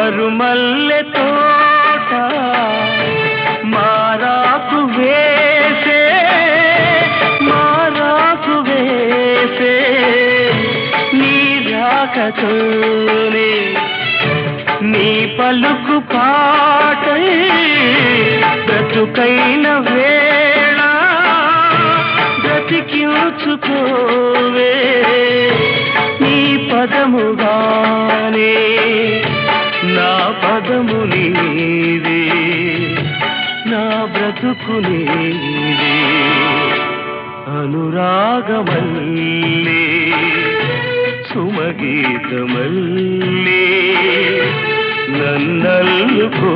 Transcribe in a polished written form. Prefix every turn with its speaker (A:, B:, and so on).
A: మరుమల్లె తోట మారాకు వేసే నీ రాకతోనే నీ పలుకు పాటై బ్రతుకైన వేళ బ్రతికించుకోవే నీ పదముగానే నా పదము నీవే నా బ్రతుకు నీవే అనురాగమల్లే సుమగీతమల్లే నన్నల్లుకో